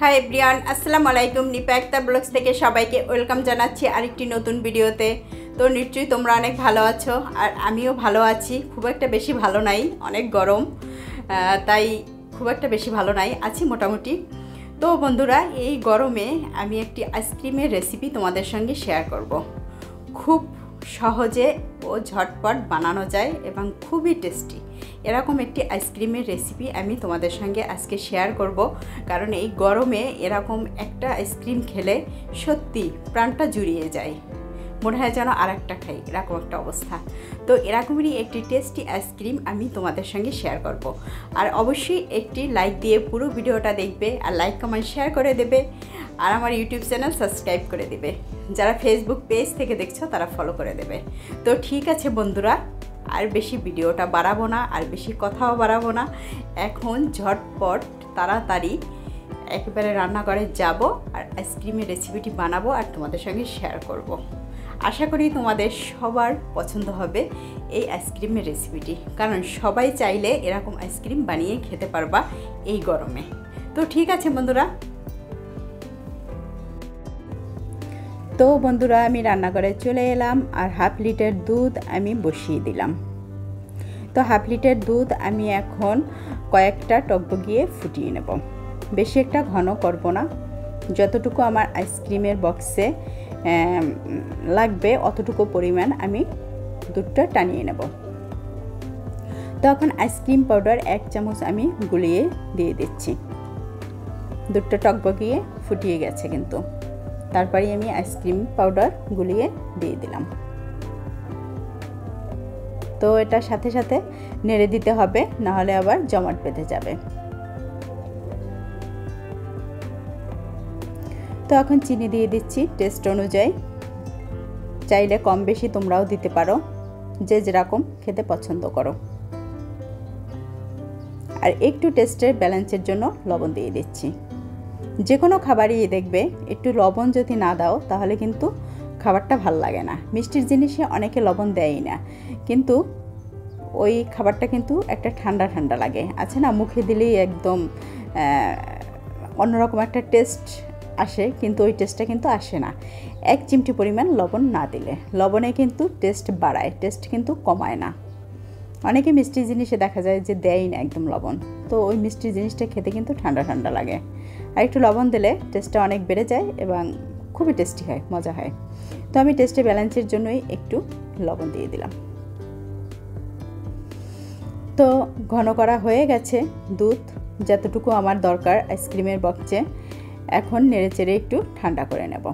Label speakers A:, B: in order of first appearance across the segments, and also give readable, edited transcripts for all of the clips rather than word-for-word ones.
A: Hi everyone, আসসালামু আলাইকুম। Nipa Akter blogs থেকে সবাইকে ওয়েলকাম জানাচ্ছি আরেকটি নতুন ভিডিওতে। তো নিশ্চয়ই তোমরা অনেক ভালো আছো, আর আমিও ভালো আছি। খুব একটা বেশি ভালো নাই, অনেক গরম, তাই খুব একটা বেশি ভালো নাই, আছি মোটামুটি। তো বন্ধুরা, এই গরমে আমি একটি আইসক্রিমের রেসিপি তোমাদের সঙ্গে শেয়ার করব। খুব সহজে ও ঝটপট বানানো যায় এবং খুবই টেস্টি এরকম একটি আইসক্রিমের রেসিপি আমি তোমাদের সঙ্গে আজকে শেয়ার করব। কারণ এই গরমে এরকম একটা আইসক্রিম খেলে সত্যি প্রাণটা জুড়িয়ে যায়, মনে হয় যেন আর একটা খাই, এরকম একটা অবস্থা। তো এরকমই একটি টেস্টি আইসক্রিম আমি তোমাদের সঙ্গে শেয়ার করব। আর অবশ্যই একটি লাইক দিয়ে পুরো ভিডিওটা দেখবে, আর লাইক কমেন্ট শেয়ার করে দেবে, আর আমার ইউটিউব চ্যানেল সাবস্ক্রাইব করে দেবে। যারা ফেসবুক পেজ থেকে দেখছো তারা ফলো করে দেবে। তো ঠিক আছে বন্ধুরা, আর বেশি ভিডিওটা বাড়াবো না, আর বেশি কথাও বাড়াবো না। এখন ঝটপট তাড়াতাড়ি একেবারে রান্নাঘরে যাব, আর আইসক্রিমের রেসিপিটি বানাবো আর তোমাদের সঙ্গে শেয়ার করব। আশা করি তোমাদের সবার পছন্দ হবে এই আইসক্রিমের রেসিপিটি, কারণ সবাই চাইলে এরকম আইসক্রিম বানিয়ে খেতে পারবা এই গরমে। তো ঠিক আছে বন্ধুরা। তো বন্ধুরা, আমি রান্নাঘরে চলে এলাম, আর হাফ লিটার দুধ আমি বসিয়ে দিলাম। তো হাফ লিটার দুধ আমি এখন কয়েকটা টকবগিয়ে ফুটিয়ে নেব। বেশি একটা ঘন করব না, যতটুকু আমার আইসক্রিমের বক্সে লাগবে অতটুকু পরিমাণ আমি দুধটা টানিয়ে নেব। তখন আইসক্রিম পাউডার 1 চামচ আমি গুলিয়ে দিয়ে দিচ্ছি। দুধটা টকবগিয়ে ফুটিয়ে গেছে কিন্তু, তারপরে আমি আইসক্রিম পাউডার গুলিয়ে দিয়ে দিলাম। তো এটা সাথে সাথে নেড়ে দিতে হবে, না হলে আবার জমাট বেঁধে যাবে। তো এখন চিনি দিয়ে দিচ্ছি টেস্ট অনুযায়ী, চাইলে কম বেশি তোমরাও দিতে পারো, যে যেরকম খেতে পছন্দ করো। আর একটু টেস্টের ব্যালেন্সের জন্য লবণ দিয়ে দিচ্ছি। যে কোনো খাবারই দেখবে একটু লবণ যদি না দাও তাহলে কিন্তু খাবারটা ভাল লাগে না। মিষ্টির জিনিসে অনেকে লবণ দেয়ই না, কিন্তু ওই খাবারটা কিন্তু একটা ঠান্ডা ঠান্ডা লাগে, আছে না, মুখে দিলেই একদম অন্যরকম একটা টেস্ট আসে, কিন্তু ওই টেস্টটা কিন্তু আসে না 1 চিমটি পরিমাণ লবণ না দিলে। লবণে কিন্তু টেস্ট বাড়ায়, টেস্ট কিন্তু কমায় না। অনেকে মিষ্টি জিনিসে দেখা যায় যে দেয় না একদম লবণ, তো ওই মিষ্টি জিনিসটা খেতে কিন্তু ঠান্ডা ঠান্ডা লাগে। আর একটু লবণ দিলে টেস্টটা অনেক বেড়ে যায় এবং খুবই টেস্টি হয়, মজা হয়। তো আমি টেস্টে ব্যালেন্সের জন্যই একটু লবণ দিয়ে দিলাম। তো ঘন করা হয়ে গেছে দুধ, যতটুকু আমার দরকার আইসক্রিমের বক্সে। এখন নেড়ে চেড়ে একটু ঠান্ডা করে নেব।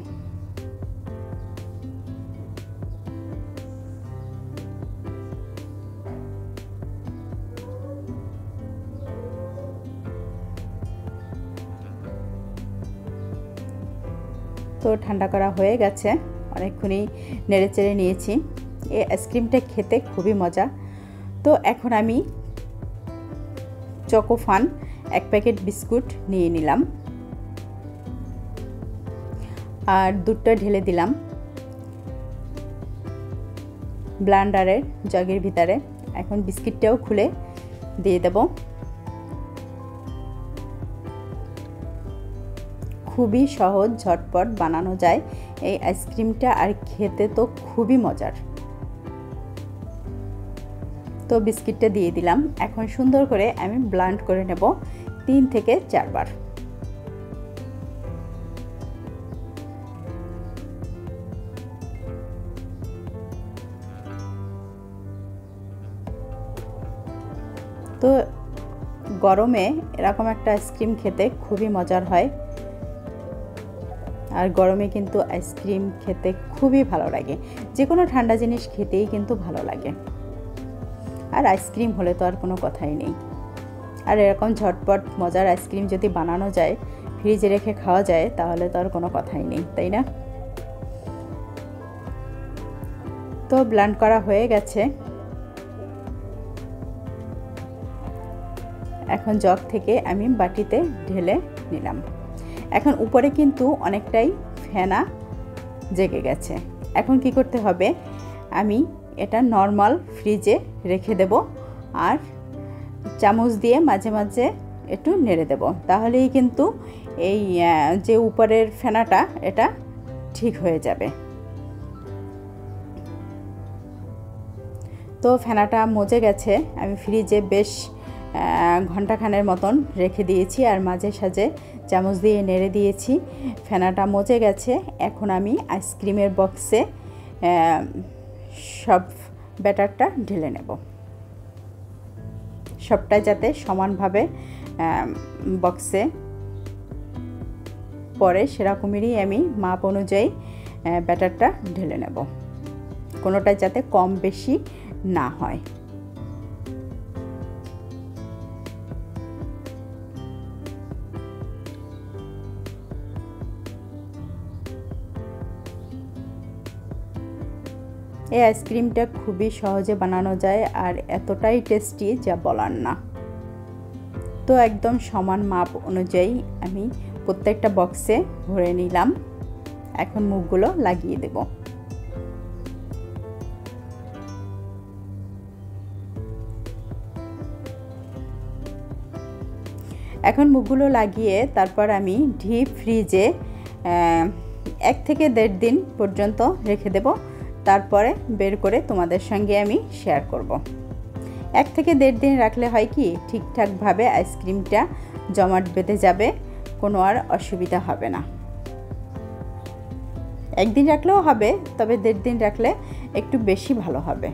A: তো ঠান্ডা করা হয়ে গেছে, অনেকক্ষণই নেড়ে চেড়ে নিয়েছি। এই আইসক্রিমটা খেতে খুবই মজা। তো এখন আমি চকোফান 1 প্যাকেট বিস্কুট নিয়ে নিলাম, আর দুধটা ঢেলে দিলাম ব্লেন্ডারের জগের ভিতরে। এখন বিস্কিটটাও খুলে দিয়ে দেব। খুবই সহজ, ঝটপট বানানো যায় এই আইসক্রিমটা, আর খেতে তো খুবই মজার। তো বিস্কিটটা দিয়ে দিলাম। এখন সুন্দর করে আমি ব্লেন্ড করে নেব 3 থেকে 4 বার। তো গরমে এরকম একটা আইসক্রিম খেতে খুবই মজার হয়, আর গরমে কিন্তু আইসক্রিম খেতে খুবই ভালো লাগে। যে কোনো ঠান্ডা জিনিস খেতেই কিন্তু ভালো লাগে, আর আইসক্রিম হলে তো আর কোনো কথাই নেই। আর এরকম ঝটপট মজার আইসক্রিম যদি বানানো যায়, ফ্রিজে রেখে খাওয়া যায়, তাহলে তো আর কোনো কথাই নেই, তাই না? তো ব্লেন্ড করা হয়ে গেছে। এখন জগ থেকে আমি বাটিতে ঢেলে নিলাম। এখন উপরে কিন্তু অনেকটাই ফেনা জেগে গেছে। এখন কি করতে হবে, আমি এটা নর্মাল ফ্রিজে রেখে দেব, আর চামচ দিয়ে মাঝে মাঝে একটু নেড়ে দেব, তাহলেই কিন্তু এই যে উপরের ফেনাটা এটা ঠিক হয়ে যাবে। তো ফেনাটা মজে গেছে, আমি ফ্রিজে বেশ ঘন্টাখানের মতন রেখে দিয়েছি আর মাঝে সাঝে চামচ দিয়ে নেড়ে দিয়েছি। ফেনাটা মজে গেছে। এখন আমি আইসক্রিমের বক্সে সব ব্যাটারটা ঢেলে নেব, সবটাই যাতে সমানভাবে বক্সে পরে সেরকমেরই আমি মাপ অনুযায়ী ব্যাটারটা ঢেলে নেব, কোনোটাই যাতে কম বেশি না হয়। এই আইসক্রিমটা খুবই সহজে বানানো যায় আর এতটাই টেস্টি যা বলার না। তো একদম সমান মাপ অনুযায়ী আমি প্রত্যেকটা বক্সে ভরে নিলাম। এখন মুখগুলো লাগিয়ে দেব। এখন মুখগুলো লাগিয়ে তারপর আমি ডিপ ফ্রিজে 1 থেকে 1.5 দিন পর্যন্ত রেখে দেব। তারপরে বের করে তোমাদের সঙ্গে আমি শেয়ার করব। 1 থেকে 1.5 দিন রাখলে হয় কি, ঠিকঠাকভাবে আইসক্রিমটা জমাট বেঁধে যাবে, কোনো আর অসুবিধা হবে না। 1 দিন রাখলেও হবে, তবে 1.5 দিন রাখলে একটু বেশি ভালো হবে।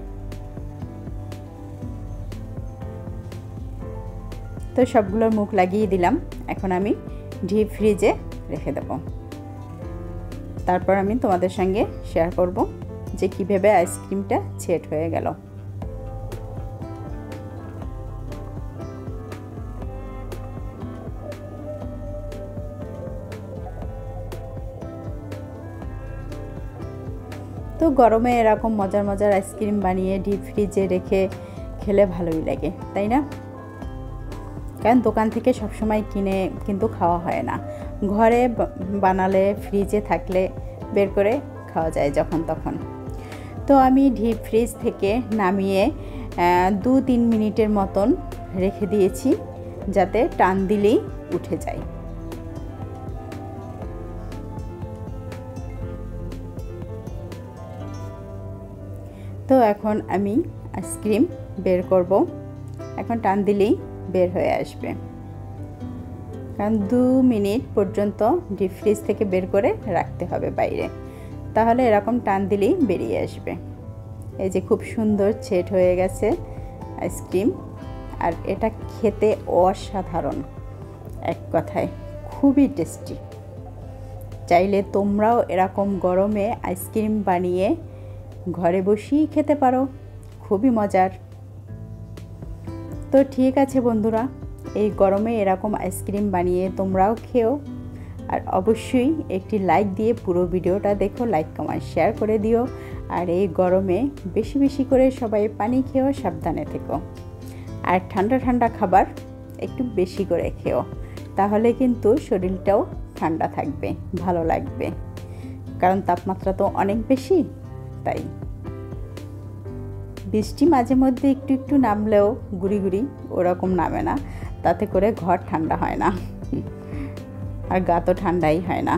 A: তো সবগুলোর মুখ লাগিয়ে দিলাম। এখন আমি ডিপ ফ্রিজে রেখে দেব। তারপর আমি তোমাদের সঙ্গে শেয়ার করব যে কীভাবে আইসক্রিমটা সেট হয়ে গেল। তো গরমে এরকম মজার মজার আইসক্রিম বানিয়ে ডিপ ফ্রিজে রেখে খেলে ভালোই লাগে, তাই না? কারণ দোকান থেকে সবসময় কিনে কিন্তু খাওয়া হয় না, ঘরে বানালে ফ্রিজে থাকলে বের করে খাওয়া যায় যখন তখন। তো আমি ডিপ ফ্রিজ থেকে নামিয়ে 2-3 মিনিটের মতন রেখে দিয়েছি, যাতে টান দিলেই উঠে যায়। তো এখন আমি আইসক্রিম বের করব। এখন টান দিলেই বের হয়ে আসবে, কারণ 2 মিনিট পর্যন্ত ডিপ ফ্রিজ থেকে বের করে রাখতে হবে বাইরে, তাহলে এরকম টান দিলেই বেরিয়ে আসবে। এই যে খুব সুন্দর সেট হয়ে গেছে আইসক্রিম, আর এটা খেতে অসাধারণ, এক কথায় খুবই টেস্টি। চাইলে তোমরাও এরকম গরমে আইসক্রিম বানিয়ে ঘরে বসেই খেতে পারো, খুবই মজার। তো ঠিক আছে বন্ধুরা, এই গরমে এরকম আইসক্রিম বানিয়ে তোমরাও খেও, আর অবশ্যই একটি লাইক দিয়ে পুরো ভিডিওটা দেখো, লাইক কমেন্ট শেয়ার করে দিও। আর এই গরমে বেশি বেশি করে সবাই পানি খেও, সাবধানে থেকো। আর ঠান্ডা ঠান্ডা খাবার একটু বেশি করে খেও, তাহলে কিন্তু শরীরটাও ঠান্ডা থাকবে, ভালো লাগবে, কারণ তাপমাত্রা তো অনেক বেশি। তাই বৃষ্টি মাঝে মধ্যে একটু একটু নামলেও গুড়ি গুড়ি ওরকম নামে না, তাতে করে ঘর ঠান্ডা হয় না আর গা তো ঠান্ডাই হয় না।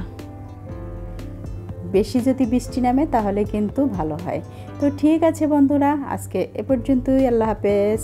A: বেশি যদি বৃষ্টি নামে তাহলে কিন্তু ভালো হয়। তো ঠিক আছে বন্ধুরা, আজকে এ পর্যন্তই। আল্লাহ হাফেজ।